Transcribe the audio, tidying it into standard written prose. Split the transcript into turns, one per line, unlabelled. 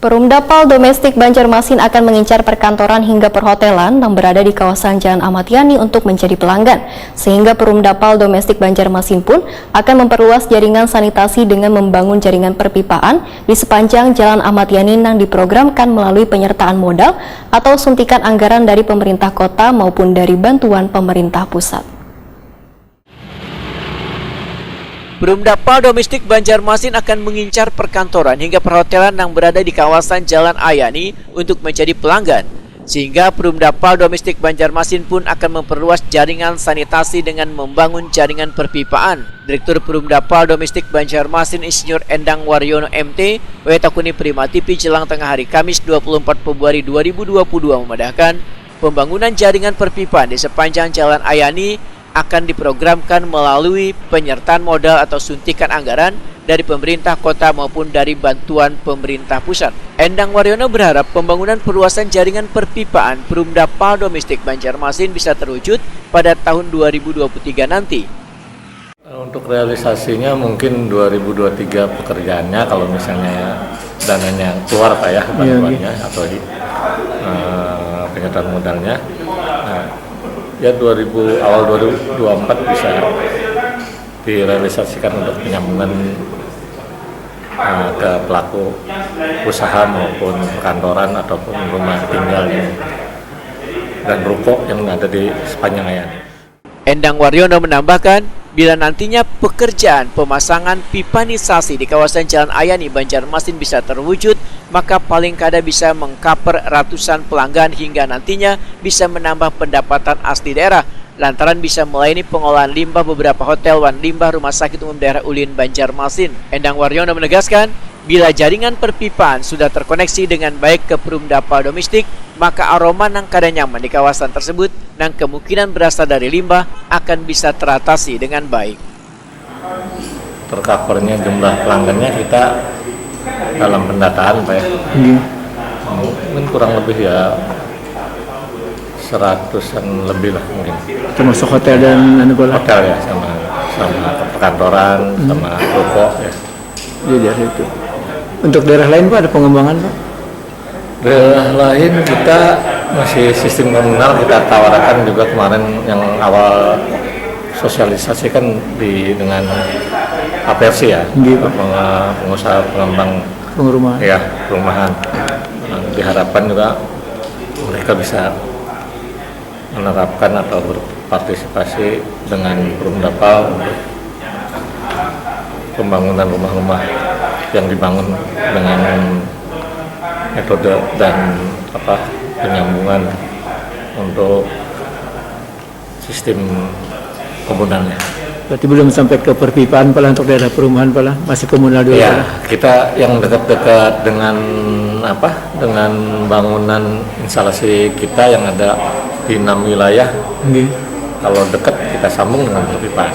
Perumdapal Domestik Banjarmasin akan mengincar perkantoran hingga perhotelan yang berada di kawasan Jalan Ahmad Yani untuk menjadi pelanggan. Sehingga Perumdapal Domestik Banjarmasin pun akan memperluas jaringan sanitasi dengan membangun jaringan perpipaan di sepanjang Jalan Ahmad Yani yang diprogramkan melalui penyertaan modal atau suntikan anggaran dari pemerintah kota maupun dari bantuan pemerintah pusat.
Perumdapal Domestik Banjarmasin akan mengincar perkantoran hingga perhotelan yang berada di kawasan Jalan Ayani untuk menjadi pelanggan. Sehingga Perumdapal Domestik Banjarmasin pun akan memperluas jaringan sanitasi dengan membangun jaringan perpipaan. Direktur Perumdapal Domestik Banjarmasin Insinyur Endang Waryono MT, Wetakuni Prima TV jelang tengah hari Kamis 24 Februari 2022 memandahkan pembangunan jaringan perpipaan di sepanjang Jalan Ayani akan diprogramkan melalui penyertaan modal atau suntikan anggaran dari pemerintah kota maupun dari bantuan pemerintah pusat. Endang Waryono berharap pembangunan perluasan jaringan perpipaan Perumdapal Domestik Banjarmasin bisa terwujud pada tahun 2023 nanti.
Untuk realisasinya mungkin 2023 pekerjaannya kalau misalnya dananya keluar Pak ya, bantuannya atau penyertaan modalnya. Ya awal 2024 bisa direalisasikan untuk penyambungan ke pelaku usaha maupun perkantoran ataupun rumah tinggal dan ruko yang ada di sepanjang Ayani.
Endang Waryono menambahkan, bila nantinya pekerjaan pemasangan pipanisasi di kawasan Jalan Ayani Banjarmasin bisa terwujud, maka paling kada bisa mengcover ratusan pelanggan hingga nantinya bisa menambah pendapatan asli daerah lantaran bisa melayani pengolahan limbah beberapa hotel wan limbah Rumah Sakit Umum Daerah Ulin Banjarmasin. Endang Waryono menegaskan, bila jaringan perpipaan sudah terkoneksi dengan baik ke Perumdapal Domestik, maka aroma yang kada nyaman di kawasan tersebut yang kemungkinan berasal dari limbah akan bisa teratasi dengan baik.
Tercovernya jumlah pelanggannya kita dalam pendataan Pak ya, mungkin kurang lebih ya 100-an lebih lah mungkin.
Termasuk hotel dan
hotel ya, sama perkantoran, sama ruko ya.
Di daerah itu. Untuk daerah lain Pak ada pengembangan Pak?
Daerah lain kita masih sistem komunal, kita tawarkan juga kemarin yang awal sosialisasi kan dengan APRC ya, pengusaha pengembang perumahan. Diharapkan juga mereka bisa menerapkan atau berpartisipasi dengan Perumdapal untuk pembangunan rumah-rumah yang dibangun dengan metode dan penyambungan untuk sistem komunalnya.
Berarti belum sampai ke perpipaan Pak untuk daerah perumahan Pak, masih komunal dulu.
Ya, kita yang dekat-dekat dengan dengan bangunan instalasi kita yang ada di 6 wilayah. Kalau dekat kita sambung dengan perpipaan.